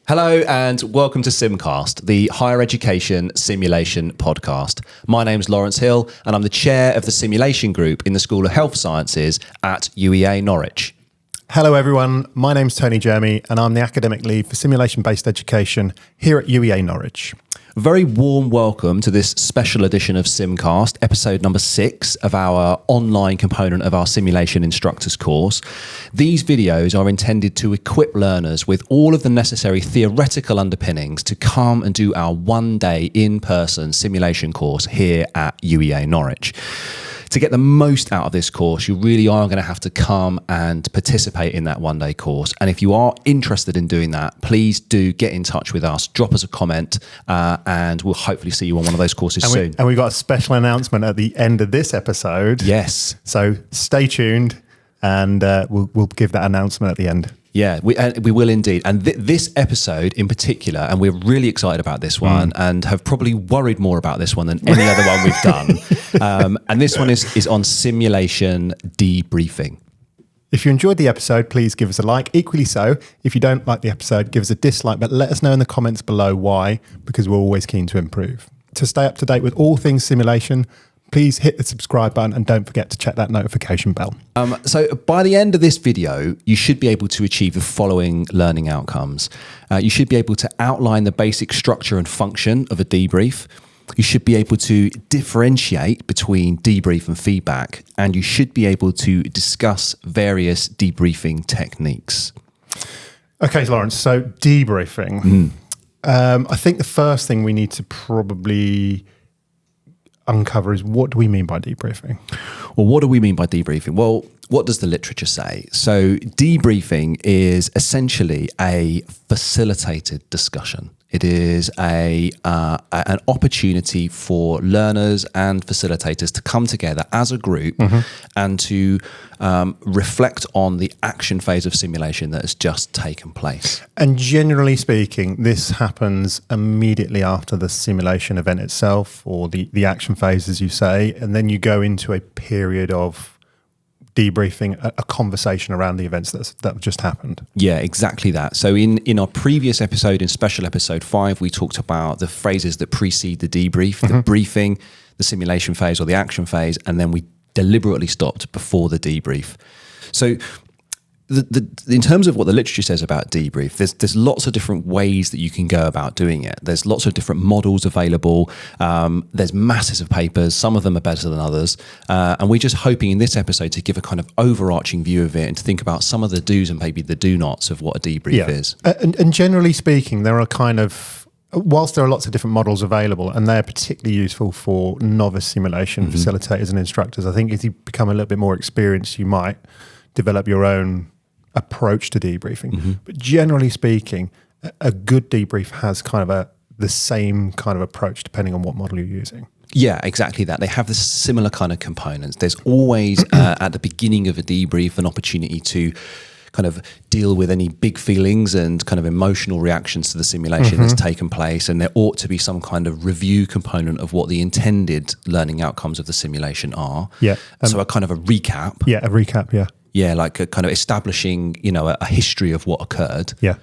Hello and welcome to SimCast, the higher education simulation podcast. My name's Lawrence Hill and I'm the chair of the simulation group in the School of Health Sciences at UEA Norwich. Hello everyone, my name's Tony Jeremy and I'm the academic lead for simulation-based education here at UEA Norwich. A very warm welcome to this special edition of SimCast, episode number 6 of our online component of our simulation instructors course. These videos are intended to equip learners with all of the necessary theoretical underpinnings to come and do our one-day in-person simulation course here at UEA Norwich. To get the most out of this course, you really are going to have to come and participate in that one-day course. And if you are interested in doing that, please do get in touch with us, drop us a comment, and we'll hopefully see you on one of those courses soon. And we've got a special announcement at the end of this episode. Yes. So stay tuned and we'll give that announcement at the end. Yeah, we will indeed. And this episode in particular, and we're really excited about this one and have probably worried more about this one than any other one we've done. And this one is on simulation debriefing. If you enjoyed the episode, please give us a like. Equally so, if you don't like the episode, give us a dislike, but let us know in the comments below why, because we're always keen to improve. To stay up to date with all things simulation, please hit the subscribe button and don't forget to check that notification bell. So by the end of this video, you should be able to achieve the following learning outcomes. You should be able to outline the basic structure and function of a debrief. You should be able to differentiate between debrief and feedback, and you should be able to discuss various debriefing techniques. Okay, Lawrence, so debriefing. I think the first thing we need to probably uncover is, what do we mean by debriefing? Well, what do we mean by debriefing? Well, what does the literature say? So debriefing is essentially a facilitated discussion. It is an opportunity for learners and facilitators to come together as a group and to reflect on the action phase of simulation that has just taken place. And generally speaking, this happens immediately after the simulation event itself, or the action phase, as you say, and then you go into a period of debriefing, a conversation around the events that have just happened. Yeah, exactly that. So in our previous episode, in special episode 5, we talked about the phases that precede the debrief, the briefing, the simulation phase or the action phase, and then we deliberately stopped before the debrief. So in terms of what the literature says about debrief, there's lots of different ways that you can go about doing it. There's lots of different models available. There's masses of papers. Some of them are better than others. And we're just hoping in this episode to give a kind of overarching view of it and to think about some of the do's and maybe the do-nots of what a debrief is. And generally speaking, there are whilst there are lots of different models available, and they're particularly useful for novice simulation facilitators and instructors, I think as you become a little bit more experienced, you might develop your own approach to debriefing. But generally speaking, a good debrief has kind of the same kind of approach depending on what model you're using. Yeah, exactly that. They have the similar kind of components. There's always at the beginning of a debrief an opportunity to kind of deal with any big feelings and kind of emotional reactions to the simulation that's taken place, and there ought to be some kind of review component of what the intended learning outcomes of the simulation are. So a kind of a recap. A recap, Yeah, like a kind of establishing, a history of what occurred. Yeah.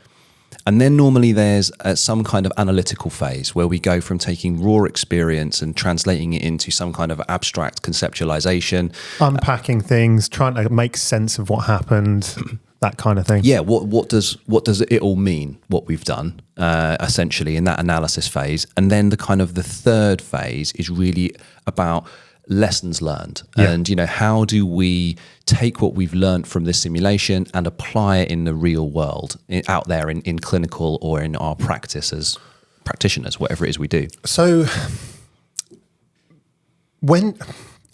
And then normally there's some kind of analytical phase where we go from taking raw experience and translating it into some kind of abstract conceptualization. Unpacking things, trying to make sense of what happened, that kind of thing. Yeah, what does it all mean, what we've done, essentially, in that analysis phase. And then the kind of the third phase is really about lessons learned and how do we take what we've learned from this simulation and apply it in the real world, out there in clinical or in our practice as practitioners, whatever it is we do. So when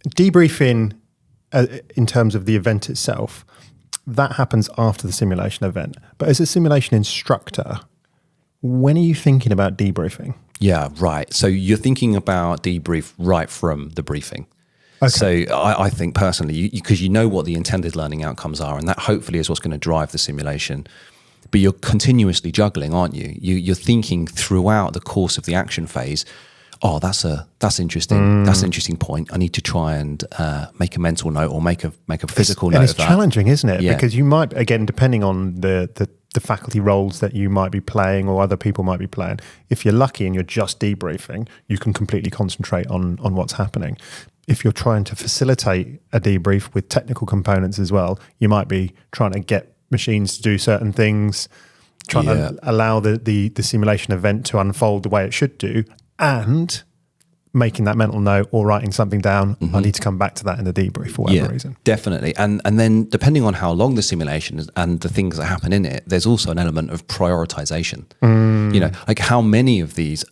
debriefing in terms of the event itself, that happens after the simulation event, but as a simulation instructor, when are you thinking about debriefing? Yeah, right. So you're thinking about debrief right from the briefing. Okay. So I think personally, because you know what the intended learning outcomes are, and that hopefully is what's going to drive the simulation. But you're continuously juggling, aren't you? You're thinking throughout the course of the action phase, oh, that's interesting. That's an interesting point. I need to try and make a mental note or make a physical note of that. And it's challenging, isn't it? Yeah. Because you might, again, depending on the the faculty roles that you might be playing or other people might be playing. If you're lucky and you're just debriefing, you can completely concentrate on what's happening. If you're trying to facilitate a debrief with technical components as well, you might be trying to get machines to do certain things, trying to allow the simulation event to unfold the way it should do, and making that mental note or writing something down. I need to come back to that in the debrief for whatever reason. Definitely. And then depending on how long the simulation is and the things that happen in it, there's also an element of prioritization. You know, like how many of these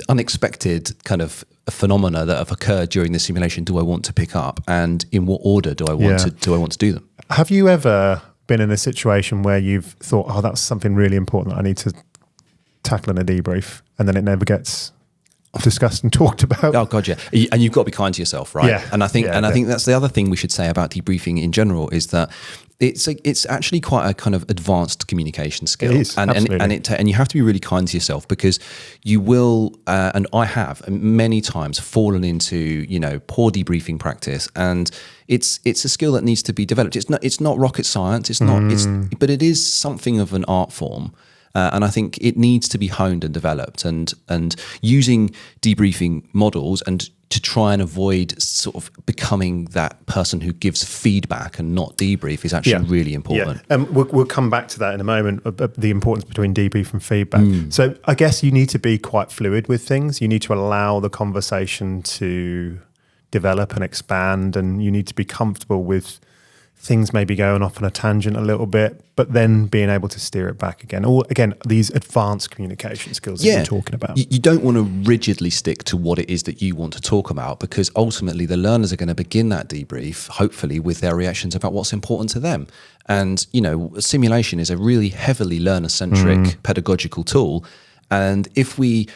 unexpected kind of phenomena that have occurred during the simulation do I want to pick up, and in what order do I want to do them? Have you ever been in a situation where you've thought, oh, that's something really important that I need to tackle in a debrief, and then it never gets discussed and talked about? Oh God, yeah. And you've got to be kind to yourself, right? Yeah. And I think I think that's the other thing we should say about debriefing in general, is that it's actually quite a kind of advanced communication skill. It is, and you have to be really kind to yourself, because you will and I have many times fallen into, you know, poor debriefing practice, and it's a skill that needs to be developed. It's not rocket science. It's not. But it is something of an art form. And I think it needs to be honed and developed, and using debriefing models and to try and avoid sort of becoming that person who gives feedback and not debrief is actually really important. Yeah. We'll come back to that in a moment, the importance between debrief and feedback. So I guess you need to be quite fluid with things. You need to allow the conversation to develop and expand, and you need to be comfortable with things maybe going off on a tangent a little bit, but then being able to steer it back again. Or again, these advanced communication skills that you're talking about. You don't want to rigidly stick to what it is that you want to talk about, because ultimately the learners are going to begin that debrief, hopefully, with their reactions about what's important to them. And, you know, simulation is a really heavily learner-centric pedagogical tool. And if we,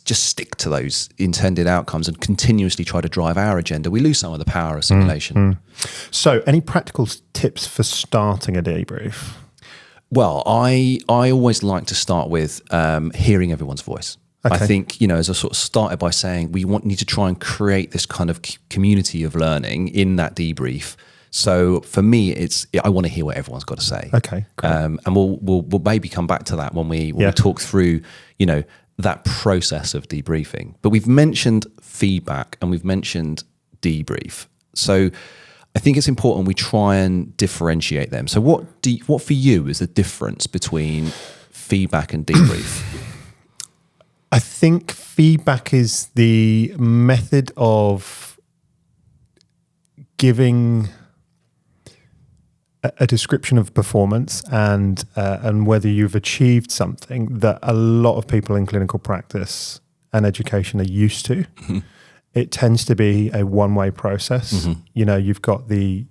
just stick to those intended outcomes and continuously try to drive our agenda, we lose some of the power of simulation. So any practical tips for starting a debrief? Well, I always like to start with hearing everyone's voice. Okay. I think, you know, as I sort of started by saying, we need to try and create this kind of community of learning in that debrief. So for me, I want to hear what everyone's got to say. Okay, great. And we'll maybe come back to that when we talk through, you know, that process of debriefing. But we've mentioned feedback and we've mentioned debrief. So I think it's important we try and differentiate them. So what for you is the difference between feedback and debrief? I think feedback is the method of giving a description of performance and whether you've achieved something that a lot of people in clinical practice and education are used to. It tends to be a one-way process. You know, you've got the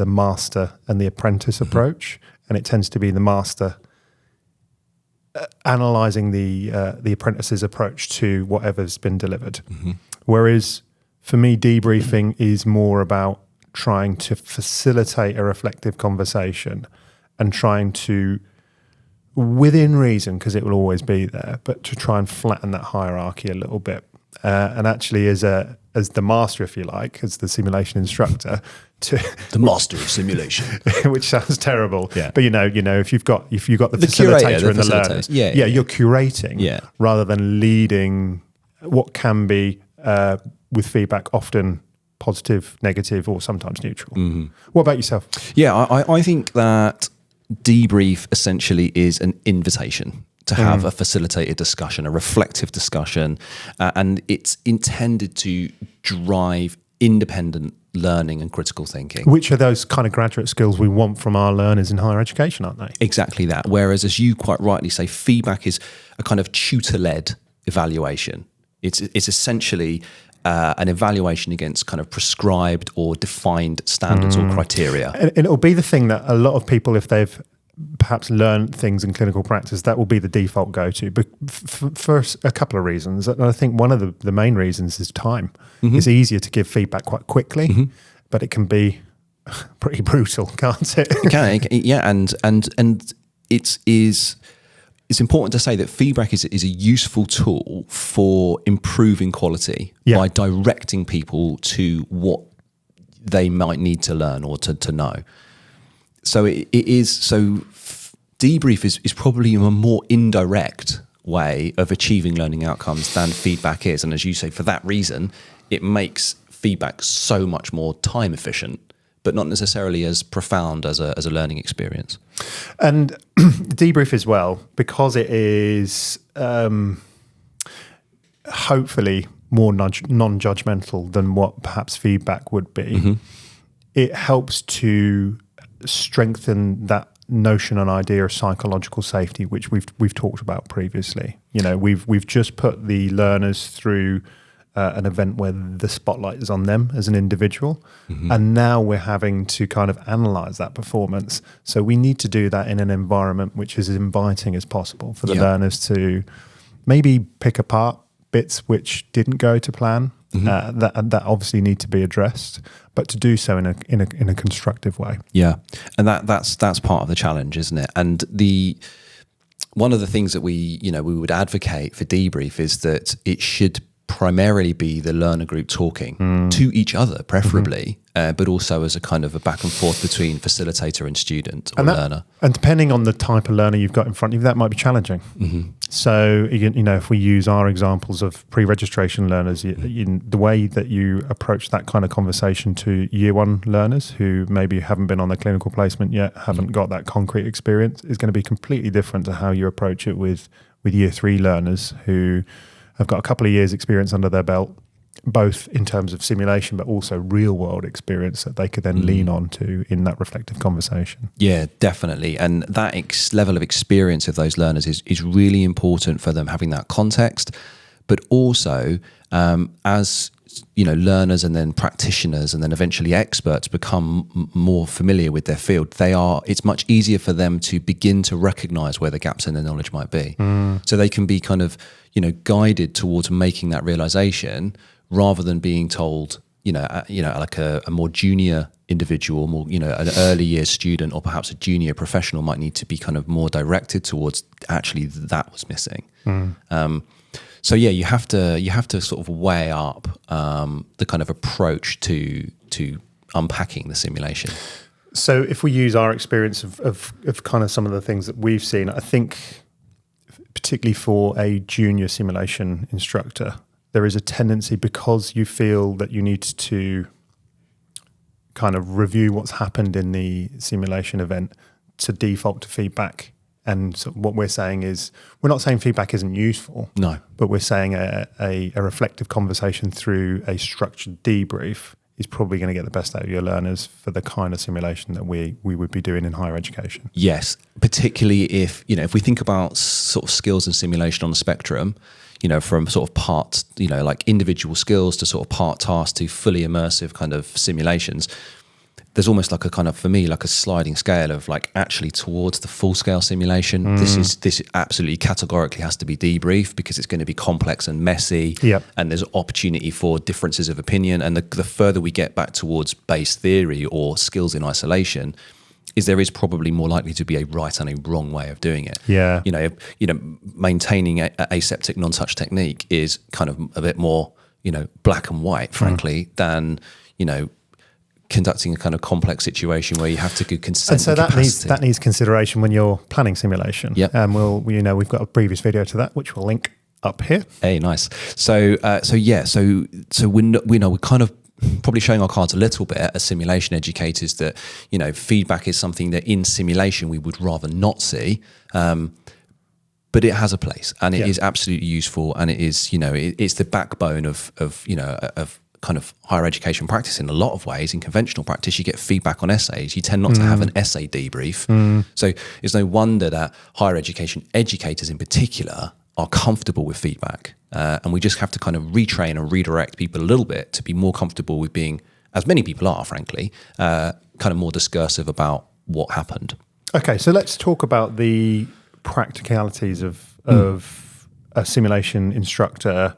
master and the apprentice approach, and it tends to be the master analysing the apprentice's approach to whatever's been delivered. Whereas for me, debriefing is more about trying to facilitate a reflective conversation and trying to, within reason, because it will always be there, but to try and flatten that hierarchy a little bit. And actually, as the master, if you like, as the simulation instructor, the master of simulation, which sounds terrible, but you know, if you've got the facilitator and the learners, you're curating rather than leading what can be with feedback often positive, negative, or sometimes neutral. What about yourself? Yeah, I think that debrief essentially is an invitation to have a facilitated discussion, a reflective discussion, and it's intended to drive independent learning and critical thinking. Which are those kind of graduate skills we want from our learners in higher education, aren't they? Exactly that. Whereas, as you quite rightly say, feedback is a kind of tutor-led evaluation. It's essentially an evaluation against kind of prescribed or defined standards or criteria. And it'll be the thing that a lot of people, if they've perhaps learned things in clinical practice, that will be the default go-to. But for a couple of reasons. And I think one of the main reasons is time. It's easier to give feedback quite quickly, but it can be pretty brutal, can't it? It can, yeah. And it's important to say that feedback is a useful tool for improving quality by directing people to what they might need to learn or to know. So it is. So debrief is probably a more indirect way of achieving learning outcomes than feedback is, and as you say, for that reason, it makes feedback so much more time efficient, but not necessarily as profound as a learning experience. And debrief as well, because it is hopefully more non-judgmental than what perhaps feedback would be. Mm-hmm. It helps to strengthen that notion and idea of psychological safety, which we've talked about previously. You know, we've just put the learners through an event where the spotlight is on them as an individual, mm-hmm. and now we're having to kind of analyze that performance. So we need to do that in an environment which is as inviting as possible for the learners to maybe pick apart bits which didn't go to plan. Mm-hmm. That obviously need to be addressed, but to do so in a constructive way. Yeah, and that's part of the challenge, isn't it? And one of the things that we would advocate for debrief is that it should primarily be the learner group talking to each other, preferably, mm-hmm. But also as a kind of a back and forth between facilitator and student or learner. And depending on the type of learner you've got in front of you, that might be challenging. Mm-hmm. So, if we use our examples of pre-registration learners, the way that you approach that kind of conversation to year one learners who maybe haven't been on their clinical placement yet, haven't got that concrete experience, is going to be completely different to how you approach it with year three learners who have got a couple of years experience under their belt, both in terms of simulation, but also real world experience that they could then lean on to in that reflective conversation. Yeah, definitely. And that level of experience of those learners is really important for them having that context, but also as learners and then practitioners and then eventually experts become more familiar with their field, it's much easier for them to begin to recognize where the gaps in their knowledge might be. So they can be kind of, guided towards making that realization rather than being told, like a more junior individual, more, an early years student or perhaps a junior professional might need to be kind of more directed towards actually that was missing. So yeah, you have to sort of weigh up the kind of approach to unpacking the simulation. So if we use our experience of kind of some of the things that we've seen, I think particularly for a junior simulation instructor, there is a tendency, because you feel that you need to kind of review what's happened in the simulation event, to default to feedback. And so what we're saying is, we're not saying feedback isn't useful. No. But we're saying a reflective conversation through a structured debrief is probably going to get the best out of your learners for the kind of simulation that we would be doing in higher education. Yes, particularly if we think about sort of skills and simulation on the spectrum, from sort of part, like individual skills to sort of part task to fully immersive kind of simulations. There's almost like a kind of, for me, like a sliding scale of like actually towards the full scale simulation. This absolutely categorically has to be debrief because it's going to be complex and messy. Yep. And there's opportunity for differences of opinion. And the further we get back towards base theory or skills in isolation, there is probably more likely to be a right and a wrong way of doing it. Yeah. Maintaining aseptic non-touch technique is kind of a bit more, black and white, frankly, than, conducting a kind of complex situation where you have to give consent. And so that needs consideration when you're planning simulation. Yep. And we've got a previous video to that, which we'll link up here. Hey, nice. So we're kind of probably showing our cards a little bit as simulation educators that, feedback is something that in simulation we would rather not see. But it has a place, and it is absolutely useful, and it is, it's the backbone of kind of higher education practice in a lot of ways. In conventional practice, you get feedback on essays. You tend not to have an essay debrief. So it's no wonder that higher education educators in particular are comfortable with feedback. And we just have to kind of retrain and redirect people a little bit to be more comfortable with being, as many people are, frankly, kind of more discursive about what happened. Okay, so let's talk about the practicalities of a simulation instructor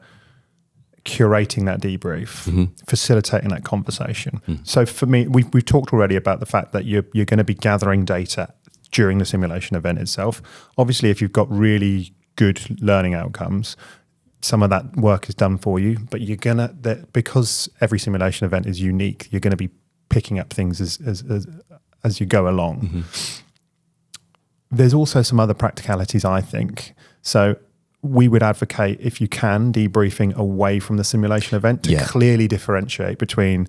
curating that debrief, facilitating that conversation. So for me, we've talked already about the fact that you're going to be gathering data during the simulation event itself. Obviously, if you've got really good learning outcomes, some of that work is done for you, but because every simulation event is unique, you're going to be picking up things as you go along. There's also some other practicalities, I think. So we would advocate, if you can, debriefing away from the simulation event to clearly differentiate between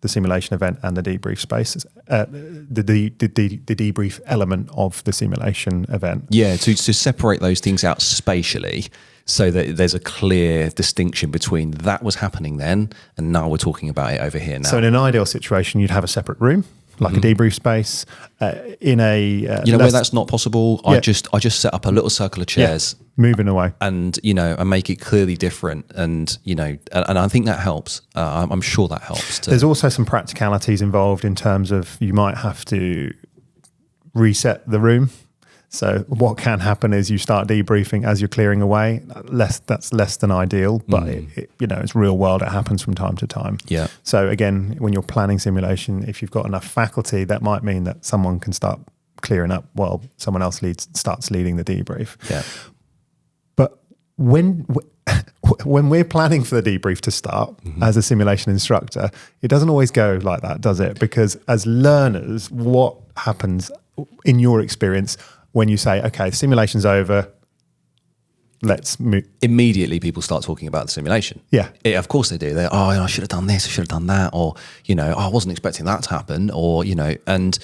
the simulation event and the debrief spaces, the debrief element of the simulation event. Yeah, to separate those things out spatially so that there's a clear distinction between that was happening then and now we're talking about it over here now. So in an ideal situation, you'd have a separate room, like a debrief space, in a... you know where that's not possible? I just set up a little circle of chairs. Moving away. And, and make it clearly different. And, and I think that helps. I'm sure that helps. There's also some practicalities involved in terms of you might have to reset the room. So what can happen is you start debriefing as you're clearing away. That's less than ideal, but it's real world. It happens from time to time. Yeah. So again, when you're planning simulation, if you've got enough faculty, that might mean that someone can start clearing up while someone else starts leading the debrief. Yeah. But when we're planning for the debrief to start as a simulation instructor, it doesn't always go like that, does it? Because as learners, what happens in your experience when you say, okay, simulation's over, let's move? Immediately people start talking about the simulation. Yeah. Of course they do. They're, I should have done this, I should have done that, or, I wasn't expecting that to happen, or, and...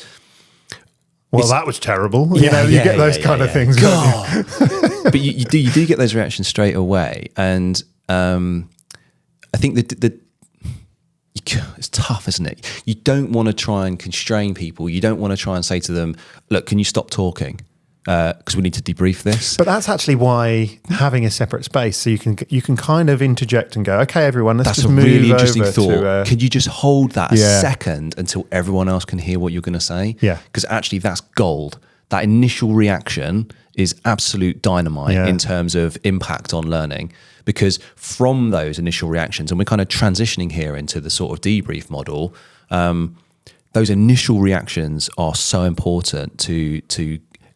Well, that was terrible. You get those kind of things. God. But you do get those reactions straight away. And I think that it's tough, isn't it? You don't want to try and constrain people. You don't want to try and say to them, look, can you stop talking? Because we need to debrief this. But that's actually why having a separate space, so you can kind of interject and go, okay, everyone, let's just move over. That's a really interesting thought. Could you just hold that a second until everyone else can hear what you're going to say? Yeah. Because actually that's gold. That initial reaction is absolute dynamite in terms of impact on learning. Because from those initial reactions, and we're kind of transitioning here into the sort of debrief model, those initial reactions are so important to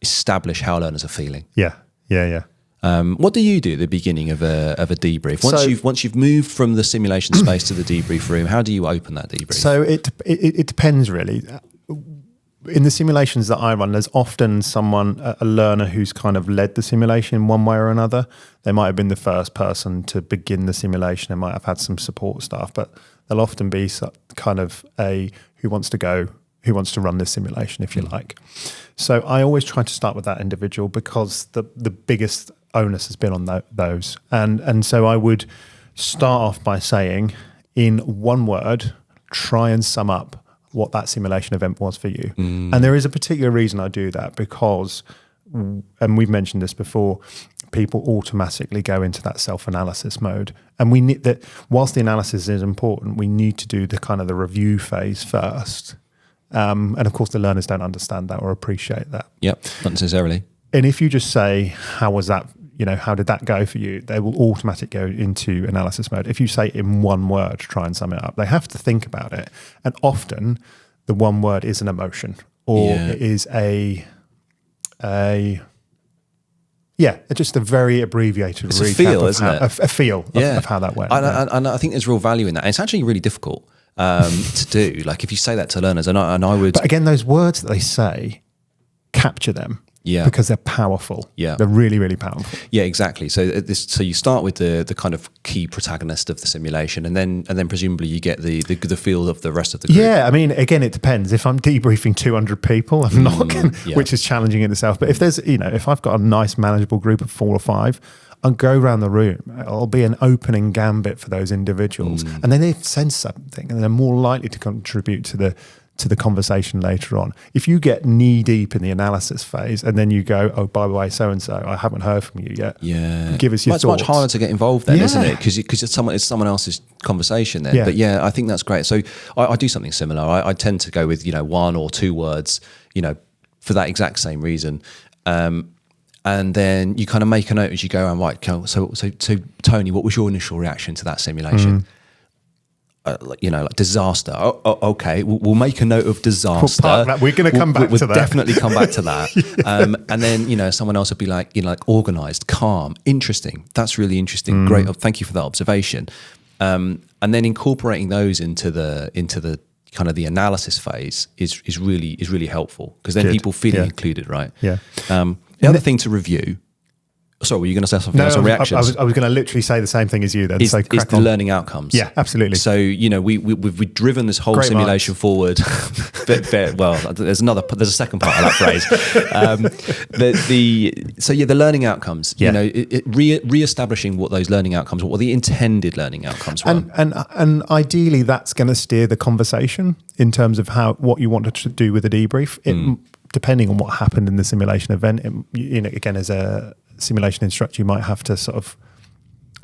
establish how learners are feeling. Yeah. What do you do at the beginning of a debrief? Once you've moved from the simulation space to the debrief room, how do you open that debrief? So it depends really. In the simulations that I run, there's often a learner who's kind of led the simulation in one way or another. They might have been the first person to begin the simulation. They might have had some support staff, but there'll often be kind of who wants to run this simulation, if you like. So I always try to start with that individual because the biggest onus has been on those. And so I would start off by saying, in one word, try and sum up what that simulation event was for you. And there is a particular reason I do that because, and we've mentioned this before, people automatically go into that self-analysis mode. And we need that, whilst the analysis is important, we need to do the kind of the review phase first. And of course, the learners don't understand that or appreciate that. Yep, not necessarily. And if you just say, how was that, how did that go for you? They will automatically go into analysis mode. If you say in one word, try and sum it up, they have to think about it. And often the one word is an emotion or it is just a very abbreviated recap. It's a feel, isn't it? A feel of how that went. And I think there's real value in that. And it's actually really difficult to do. Like if you say that to learners, and I would... But again, those words that they say, capture them. Yeah, because they're powerful. Yeah, they're really, really powerful. Yeah, exactly. So you start with the kind of key protagonist of the simulation, and then presumably you get the feel of the rest of the group. Yeah, I mean, again, it depends. If I'm debriefing 200 people, I'm not going, which is challenging in itself. But if there's, if I've got a nice manageable group of 4 or 5, I'll go around the room. It'll be an opening gambit for those individuals, and then they sense something, and they're more likely to contribute to the conversation later on. If you get knee deep in the analysis phase and then you go, oh, by the way, so-and-so, I haven't heard from you yet. Yeah. Give us your thoughts. It's much harder to get involved then, isn't it? Because it's someone else's conversation then. But I think that's great. So I do something similar. I tend to go with, 1 or 2 words, for that exact same reason. And then you kind of make a note as you go around, right, so Tony, what was your initial reaction to that simulation? Like disaster. Okay, we'll make a note of disaster. We're going to come back to that. We'll definitely come back to that. And then, someone else would be like, like organised, calm, interesting. That's really interesting. Great. Thank you for that observation. And then incorporating those into the kind of the analysis phase is really helpful, because then Good. people feeling Yeah. included, right? Yeah. The other thing to review. Sorry, were you going to say something else on reactions? I was going to literally say the same thing as you then. Is So the crack on. learning outcomes. Yeah, absolutely. So, we've driven this whole Great simulation forward. Well, there's a second part of that phrase. The learning outcomes, Yeah. re-establishing what those learning outcomes, what the intended learning outcomes were. And ideally, that's going to steer the conversation in terms of what you want to do with the debrief. Depending on what happened in the simulation event, again, as a simulation instructor, you might have to sort of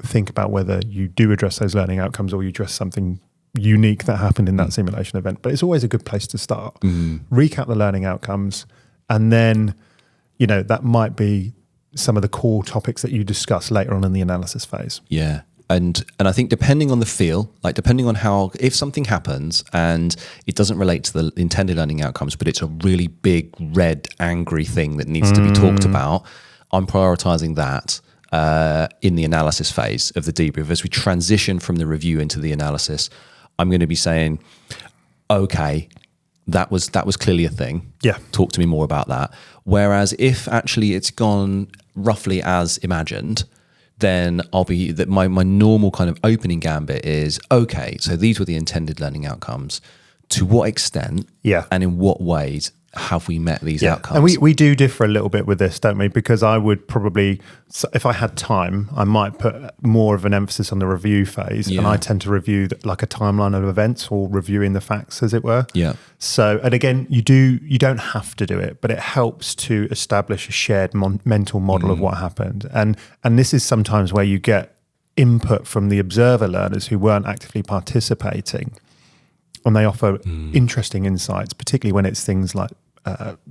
think about whether you do address those learning outcomes or you address something unique that happened in that simulation event. But it's always a good place to start. Recap the learning outcomes, and then that might be some of the core topics that you discuss later on in the analysis phase. Yeah. And I think depending on the feel, like depending on if something happens and it doesn't relate to the intended learning outcomes, but it's a really big, red, angry thing that needs to be talked about, I'm prioritizing that in the analysis phase of the debrief. As we transition from the review into the analysis, I'm going to be saying, okay, that was clearly a thing. Yeah. Talk to me more about that. Whereas if actually it's gone roughly as imagined, then my normal kind of opening gambit is, okay, so these were the intended learning outcomes. To what extent and in what ways have we met these outcomes? And we do differ a little bit with this, don't we? Because I would probably, if I had time, I might put more of an emphasis on the review phase. And I tend to review like a timeline of events, or reviewing the facts, as it were. Yeah. So, and again, you don't have to do it, but it helps to establish a shared mental model of what happened. And this is sometimes where you get input from the observer learners who weren't actively participating. And they offer interesting insights, particularly when it's things like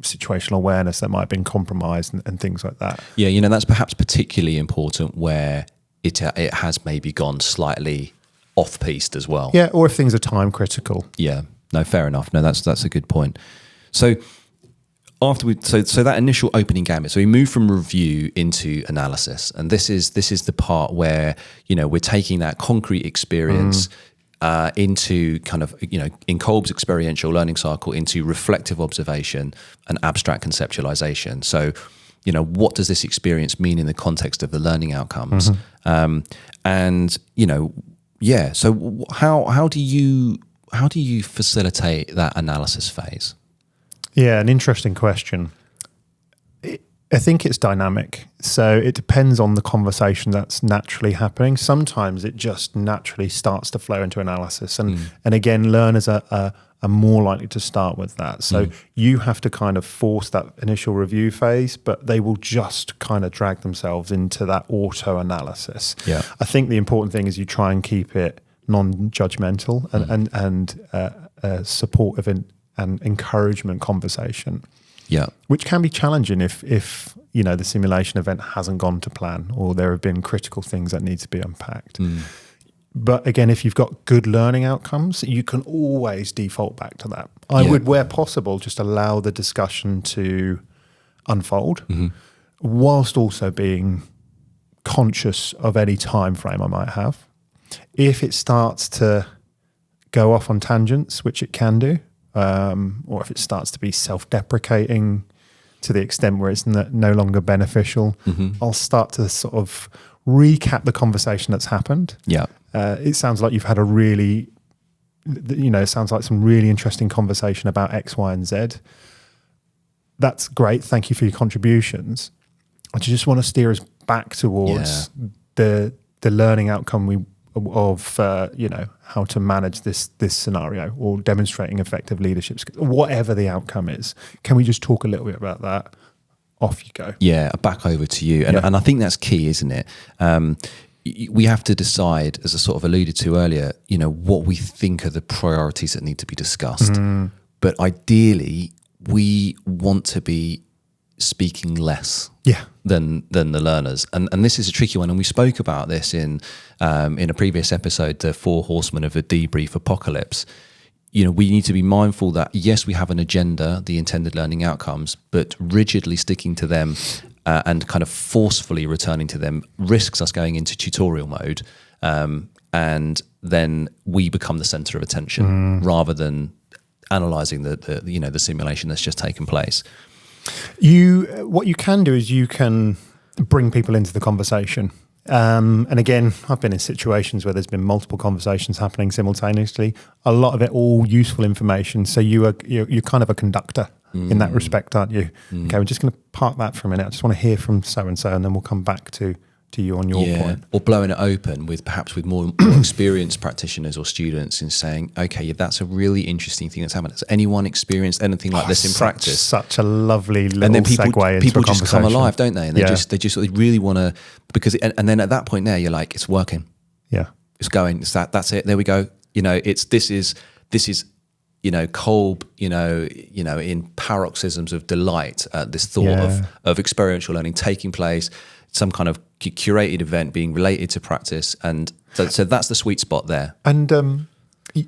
situational awareness that might have been compromised and things like that. Yeah, that's perhaps particularly important where it has maybe gone slightly off-piste as well. Yeah, or if things are time critical. Yeah, no, fair enough. No, that's a good point. So after so that initial opening gambit, so we move from review into analysis, and this is the part where we're taking that concrete experience. Into kind of, in Kolb's experiential learning cycle, into reflective observation and abstract conceptualization. So, what does this experience mean in the context of the learning outcomes? So how do you facilitate that analysis phase? Yeah, an interesting question. I think it's dynamic. So it depends on the conversation that's naturally happening. Sometimes it just naturally starts to flow into analysis. And again, learners are more likely to start with that. So you have to kind of force that initial review phase, but they will just kind of drag themselves into that auto analysis. Yeah. I think the important thing is you try and keep it non-judgmental and supportive and encouragement conversation. Yeah, which can be challenging if the simulation event hasn't gone to plan, or there have been critical things that need to be unpacked. But again, if you've got good learning outcomes, you can always default back to that. I would, where possible, just allow the discussion to unfold, whilst also being conscious of any time frame I might have. If it starts to go off on tangents, which it can do, or if it starts to be self-deprecating to the extent where it's no longer beneficial, I'll start to sort of recap the conversation that's happened. Yeah. It sounds like you've had it sounds like some really interesting conversation about X, Y, and Z. That's great. Thank you for your contributions. I just want to steer us back towards the learning outcome of how to manage this scenario, or demonstrating effective leadership skills, whatever the outcome is. Can we just talk a little bit about that? Off you go. Yeah, back over to you. And I think that's key, isn't it? We have to decide, as I sort of alluded to earlier, what we think are the priorities that need to be discussed. But ideally, we want to be speaking less than the learners, and this is a tricky one, and we spoke about this in a previous episode, the 4 horsemen of a debrief apocalypse. We need to be mindful that yes, we have an agenda, the intended learning outcomes, but rigidly sticking to them and kind of forcefully returning to them risks us going into tutorial mode, and then we become the center of attention rather than analysing the simulation that's just taken place. What you can do is you can bring people into the conversation. And again, I've been in situations where there's been multiple conversations happening simultaneously. A lot of it all useful information. So you're kind of a conductor in that respect, aren't you? Okay, we're just going to park that for a minute. I just want to hear from so and so, and then we'll come back to you on your point. Or blowing it open with more experienced practitioners or students and saying, okay, that's a really interesting thing that's happened. Has anyone experienced anything like this in practice? Such a lovely little and then segue into a conversation. People just come alive, don't they? And they just really want to, because and then at that point there, you're like, it's working. Yeah, it's going. It's that's it. There we go. This is Kolb, in paroxysms of delight at this thought of experiential learning taking place, some kind of curated event being related to practice, and so that's the sweet spot there. And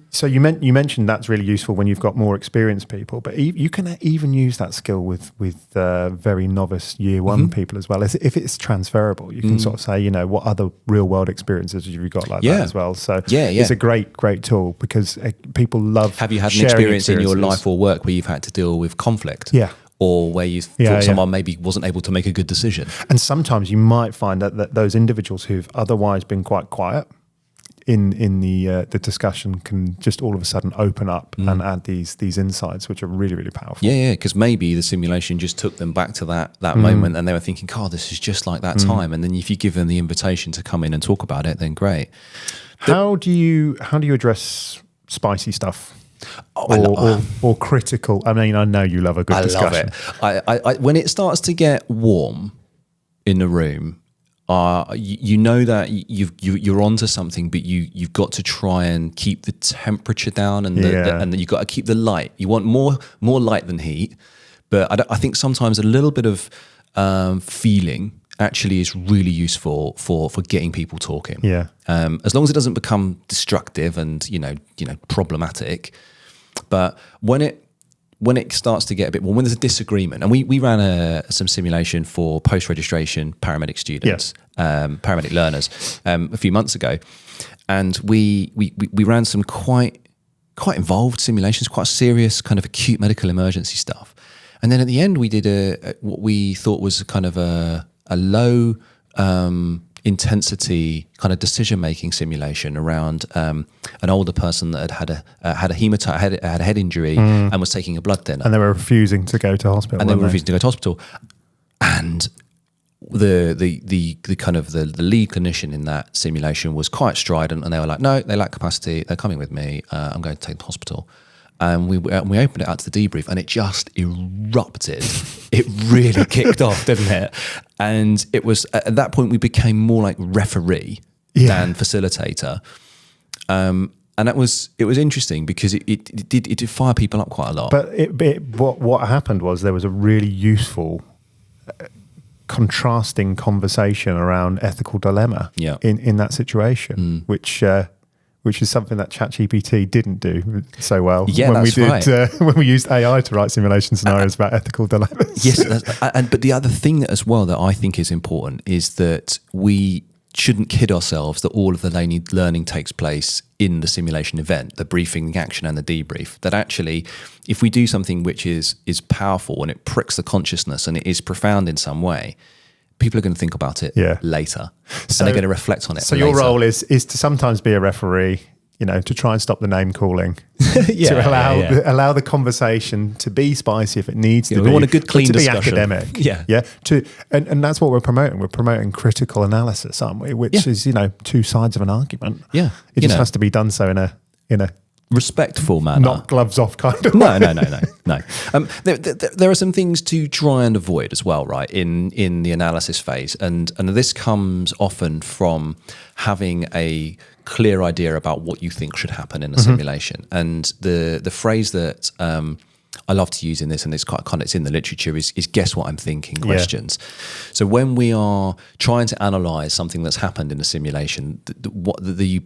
so you mentioned that's really useful when you've got more experienced people, but you can even use that skill with very novice year one people as well. If it's transferable, you can sort of say, what other real world experiences have you got like that as well? So it's a great tool because people love. Have you had an experience in your life or work where you've had to deal with conflict? Yeah. Or where you thought someone maybe wasn't able to make a good decision. And sometimes you might find that those individuals who've otherwise been quite quiet in the discussion can just all of a sudden open up and add these insights, which are really, really powerful. Yeah, because maybe the simulation just took them back to that moment, and they were thinking, God, this is just like that time. And then if you give them the invitation to come in and talk about it, then great. How do you address spicy stuff? Or critical. I mean, I know you love a good discussion. I love it. I when it starts to get warm in the room, you know that you're onto something, but you've got to try and keep the temperature down, and and you've got to keep the light. You want more light than heat, but I think sometimes a little bit of feeling actually is really useful for getting people talking. Yeah. As long as it doesn't become destructive and problematic. But when it starts to get a bit more, when there's a disagreement, and we ran some simulation for post-registration paramedic students, paramedic learners, a few months ago, and we ran some quite involved simulations, quite serious kind of acute medical emergency stuff, and then at the end we did what we thought was kind of a low intensity kind of decision-making simulation around an older person that had a head injury and was taking a blood thinner, and they were refusing to go to hospital. And the kind of the lead clinician in that simulation was quite strident, and they were like, "No, they lack capacity. They're coming with me. I'm going to take them to hospital." And we opened it out to the debrief, and it just erupted. It really kicked off, didn't it? And it was at that point we became more like referee than facilitator. And it was interesting because it did fire people up quite a lot. But what happened was there was a really useful contrasting conversation around ethical dilemma in that situation, which is something that ChatGPT didn't do so well when we used AI to write simulation scenarios about ethical dilemmas. Yes, but the other thing as well that I think is important is that we shouldn't kid ourselves that all of the learning takes place in the simulation event, the briefing, the action, and the debrief. That actually, if we do something which is powerful and it pricks the consciousness and it is profound in some way, people are going to think about it later, and they're going to reflect on it. So your role is to sometimes be a referee, to try and stop the name calling, to allow the conversation to be spicy if it needs to be. We want a good, clean discussion. Be academic. And that's what we're promoting. We're promoting critical analysis, aren't we? Which is two sides of an argument. Yeah, it just has to be done so in a respectful manner, not gloves off kind of way. No. There are some things to try and avoid as well, right? In the analysis phase, and this comes often from having a clear idea about what you think should happen in a simulation. And the phrase that I love to use in this, and it's it's in the literature, is guess what I'm thinking questions. So when we are trying to analyze something that's happened in a simulation,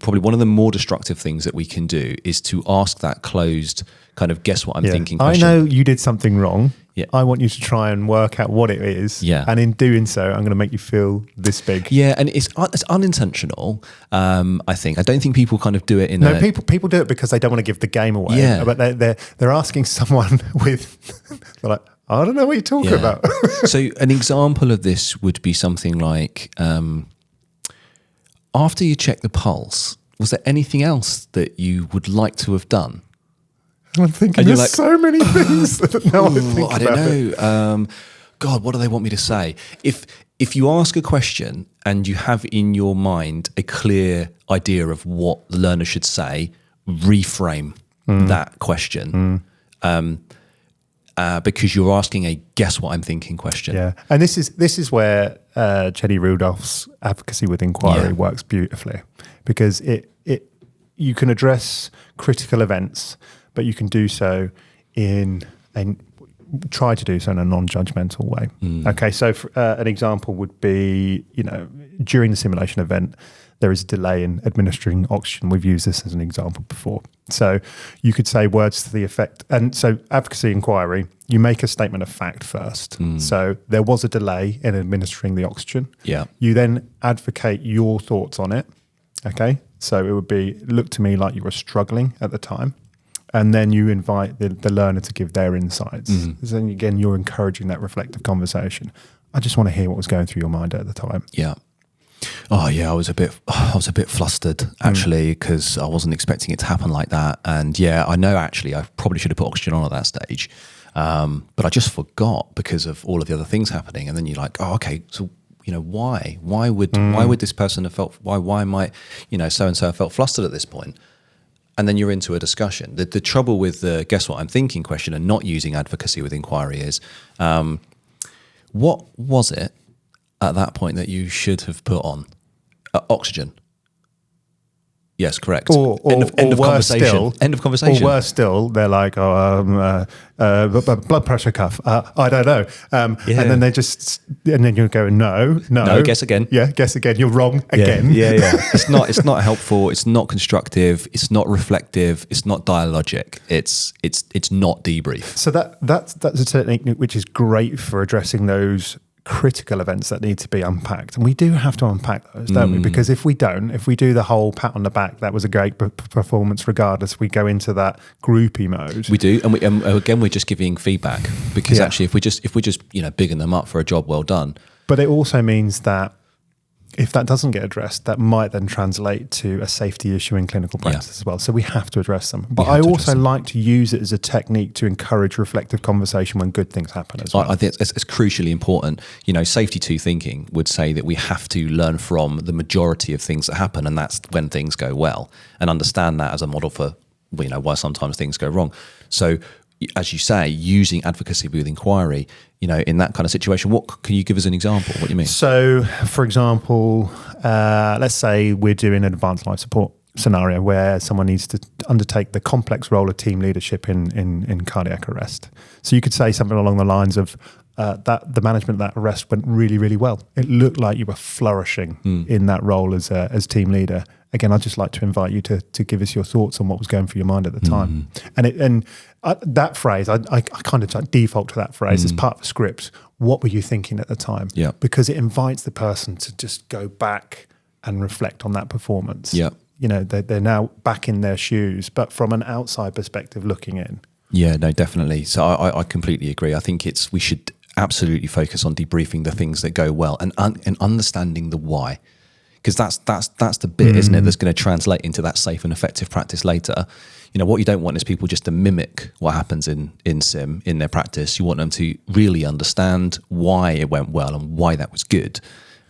probably one of the more destructive things that we can do is to ask that closed kind of guess what I'm thinking question. I know you did something wrong. Yeah. I want you to try and work out what it is. Yeah. And in doing so, I'm going to make you feel this big. Yeah, and it's unintentional. I think. I don't think people kind of do it in. No, people do it because they don't want to give the game away. Yeah. But they're asking someone with, they're like, I don't know what you're talking about. So an example of this would be something like, after you check the pulse, was there anything else that you would like to have done? I'm thinking there's so many things that no one thinks I don't know. God, what do they want me to say? If you ask a question and you have in your mind a clear idea of what the learner should say, reframe that question. Because you're asking a guess what I'm thinking question. Yeah, and this is where Jenny Rudolph's advocacy with inquiry works beautifully, because you can address critical events, but you can do so try to do so in a non-judgmental way. Okay, so an example would be, during the simulation event, there is a delay in administering oxygen. We've used this as an example before. So you could say words to the effect, and so advocacy inquiry, you make a statement of fact first. So there was a delay in administering the oxygen. Yeah. You then advocate your thoughts on it. Okay, so it would be, look to me like you were struggling at the time. And then you invite the learner to give their insights. So then again, you're encouraging that reflective conversation. I just want to hear what was going through your mind at the time. Yeah. Oh yeah, I was a bit flustered actually, because I wasn't expecting it to happen like that. And yeah, I know actually I probably should have put oxygen on at that stage, but I just forgot because of all of the other things happening. And then you're like, oh, okay, so why would this person have felt? Why might so and so have felt flustered at this point? And then you're into a discussion. The trouble with the guess what I'm thinking question and not using advocacy with inquiry is, what was it at that point that you should have put on? Oxygen. Yes, correct. End of conversation. End of conversation. Or worse still, they're like, blood pressure cuff. I don't know. And then and then you're going, no, guess again. Yeah, guess again. You're wrong again. Yeah. It's not helpful. It's not constructive. It's not reflective. It's not dialogic. It's not debrief. So that's a technique which is great for addressing those critical events that need to be unpacked, and we do have to unpack those, don't we? Because if we do the whole pat on the back, that was a great performance regardless, we go into that groupie mode. We do, and again we're just giving feedback, because actually if we just bigging them up for a job well done. But it also means that if that doesn't get addressed, that might then translate to a safety issue in clinical practice as well. So we have to address them. But I also like to use it as a technique to encourage reflective conversation when good things happen as well. I think it's crucially important. Safety 2 thinking would say that we have to learn from the majority of things that happen, and that's when things go well, and understand that as a model for why sometimes things go wrong. So as you say, using advocacy with inquiry, in that kind of situation, what can you give us an example? What do you mean? So, for example, let's say we're doing an advanced life support scenario where someone needs to undertake the complex role of team leadership in cardiac arrest. So you could say something along the lines of that the management of that arrest went really, really well. It looked like you were flourishing in that role as team leader. Again, I'd just like to invite you to give us your thoughts on what was going through your mind at the time. And that phrase, I kind of default to that phrase as part of the script. What were you thinking at the time? Yeah. Because it invites the person to just go back and reflect on that performance. Yeah. They're now back in their shoes, but from an outside perspective looking in. Yeah, no, definitely. So I completely agree. I think we should absolutely focus on debriefing the things that go well and understanding the why. Because that's the bit, isn't it, that's going to translate into that safe and effective practice later. What you don't want is people just to mimic what happens in sim in their practice. You want them to really understand why it went well and why that was good.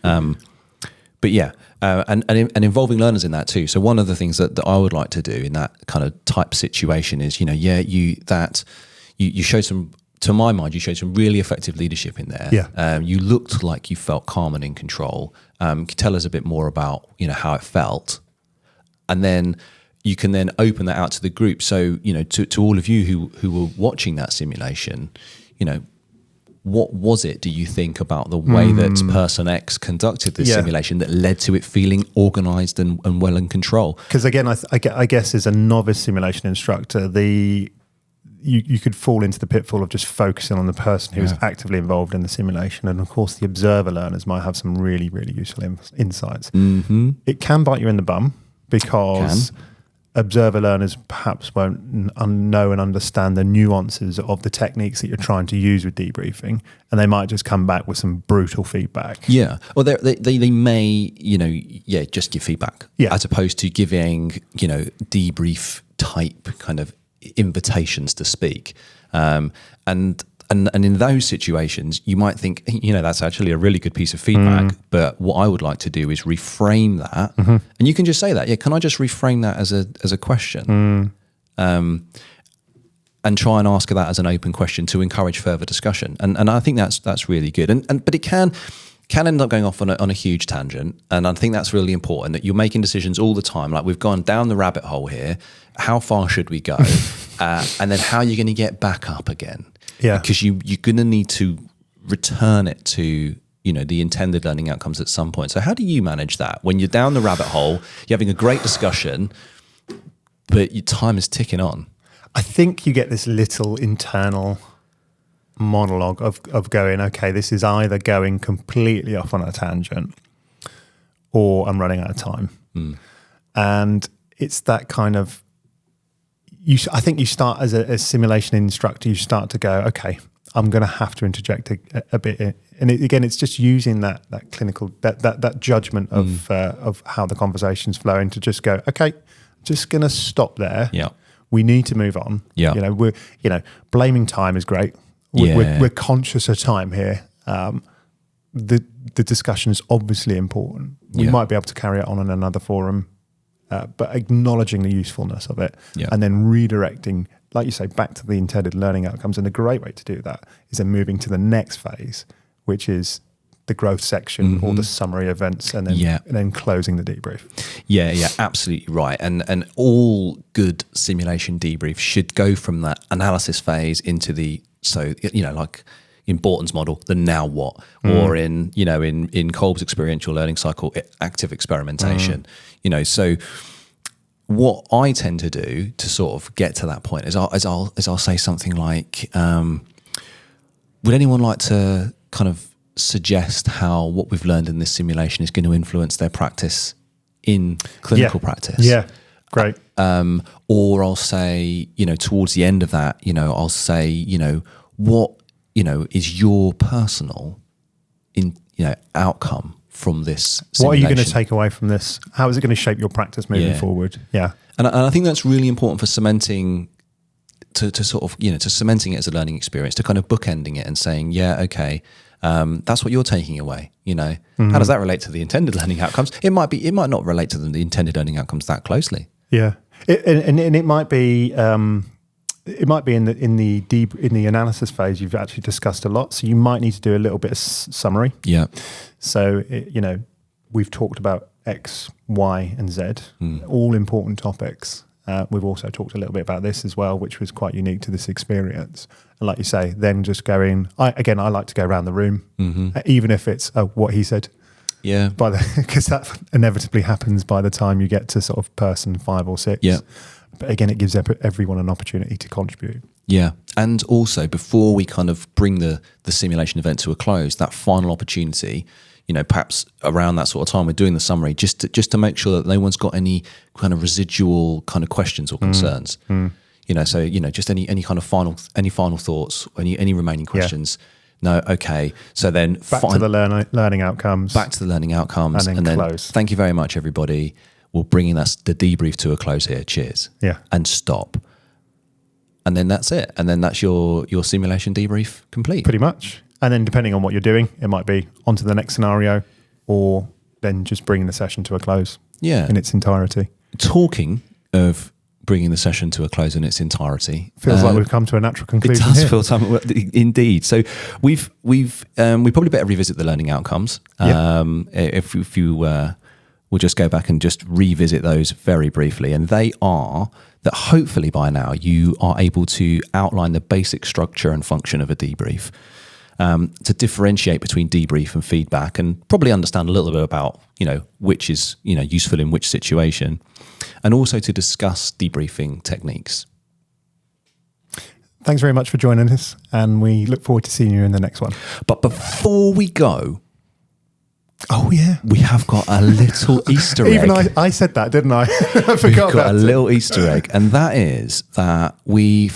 But yeah, and involving learners in that too. So one of the things that I would like to do in that kind of type situation is, you showed some. To my mind, you showed some really effective leadership in there. Yeah. You looked like you felt calm and in control. Could tell us a bit more about how it felt, and then you can then open that out to the group. So to all of you who were watching that simulation, what was it? Do you think about the way that person X conducted this simulation that led to it feeling organised and well in control? Because again, I guess as a novice simulation instructor, you could fall into the pitfall of just focusing on the person who is actively involved in the simulation. And of course, the observer learners might have some really, really useful insights. Mm-hmm. It can bite you in the bum because observer learners perhaps won't know and understand the nuances of the techniques that you're trying to use with debriefing, and they might just come back with some brutal feedback. Yeah, or they may, just give feedback, as opposed to giving, debrief type kind of invitations to speak. And in those situations, you might think, that's actually a really good piece of feedback. But what I would like to do is reframe that, and you can just say that. Yeah, can I just reframe that as a question, and try and ask that as an open question to encourage further discussion. And I think that's really good. But it can end up going off on a huge tangent. And I think that's really important, that you're making decisions all the time. Like, we've gone down the rabbit hole here. How far should we go? And then how are you going to get back up again? Yeah, because you're going to need to return it to the intended learning outcomes at some point. So how do you manage that when you're down the rabbit hole? You're having a great discussion, but your time is ticking on. I think you get this little internal monologue of going, okay, this is either going completely off on a tangent, or I'm running out of time, and it's that kind of. I think you start as a simulation instructor, you start to go, okay, I'm going to have to interject a bit. And again, it's just using that clinical, that judgment of how the conversation's flowing to just go, okay, just going to stop there. Yeah. We need to move on. Yeah. We're blaming time is great. We're conscious of time here. The discussion is obviously important. We might be able to carry it on in another forum. But acknowledging the usefulness of it, and then redirecting, like you say, back to the intended learning outcomes. And a great way to do that is then moving to the next phase, which is the growth section or the summary events, and then closing the debrief. Yeah, absolutely right. And all good simulation debriefs should go from that analysis phase into like in Borton's model, the now what, or in Kolb's experiential learning cycle, active experimentation. So what I tend to do to sort of get to that point is I'll say something like, would anyone like to kind of suggest how what we've learned in this simulation is going to influence their practice in clinical practice? Yeah, great. Or I'll say, towards the end of that, I'll say, what is your personal outcome from this simulation? What are you going to take away from this? How is it going to shape your practice moving forward? Yeah. And I think that's really important for cementing, to sort of, to cementing it as a learning experience, to kind of bookending it and saying, okay, that's what you're taking away. How does that relate to the intended learning outcomes? It might not relate to the intended learning outcomes that closely. Yeah. And it might be... It might be in the analysis phase you've actually discussed a lot, so you might need to do a little bit of summary. Yeah. So we've talked about X, Y, and Z, all important topics. We've also talked a little bit about this as well, which was quite unique to this experience. And like you say, then just going. I like to go around the room, even if it's what he said. Yeah. Because that inevitably happens by the time you get to sort of person 5 or 6. Yeah. But again, it gives everyone an opportunity to contribute. Yeah. And also, before we kind of bring the simulation event to a close, that final opportunity, perhaps around that sort of time, we're doing the summary just to make sure that no one's got any kind of residual kind of questions or concerns. So, just any kind of final thoughts, any remaining questions. Yeah. No, okay. So then back to the learning outcomes. Back to the learning outcomes. And then close. Thank you very much, everybody. We're bringing the debrief to a close here. Cheers. Yeah. And stop. And then that's it. And then that's your simulation debrief complete. Pretty much. And then depending on what you're doing, it might be on to the next scenario, or then just bringing the session to a close in its entirety. Talking of bringing the session to a close in its entirety. Feels like we've come to a natural conclusion. It does feel time, indeed. So we probably better revisit the learning outcomes. If you we'll just go back and just revisit those very briefly. And they are that hopefully by now you are able to outline the basic structure and function of a debrief, to differentiate between debrief and feedback, and probably understand a little bit about, which is, useful in which situation, and also to discuss debriefing techniques. thanks very much for joining us, and we look forward to seeing you in the next one. But before we go, oh yeah, we have got a little Easter egg. Even I said that, didn't I? I forgot We've got about a little Easter egg, and that is that we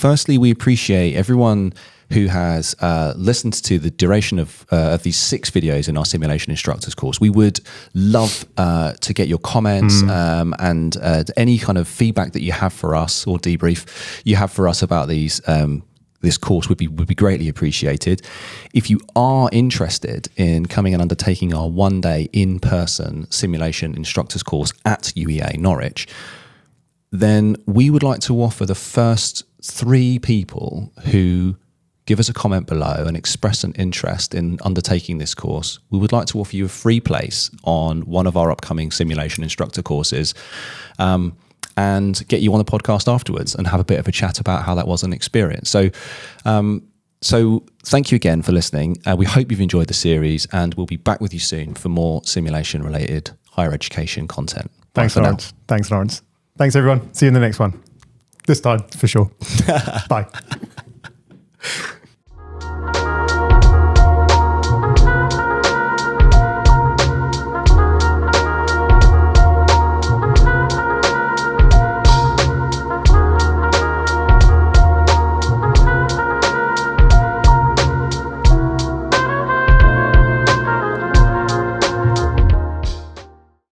appreciate everyone who has listened to the duration of these 6 videos in our simulation instructors course. We would love to get your comments and any kind of feedback that you have for us, or debrief you have for us about these. This course would be greatly appreciated. If you are interested in coming and undertaking our 1-day in-person simulation instructors course at UEA Norwich, then we would like to offer the first 3 people who give us a comment below and express an interest in undertaking this course. We would like to offer you a free place on one of our upcoming simulation instructor courses, and get you on the podcast afterwards and have a bit of a chat about how that was an experience. So thank you again for listening. We hope you've enjoyed the series, and we'll be back with you soon for more simulation-related higher education content. Thanks, Lawrence. Thanks, Lawrence. Thanks, everyone. See you in the next one. This time, for sure. Bye.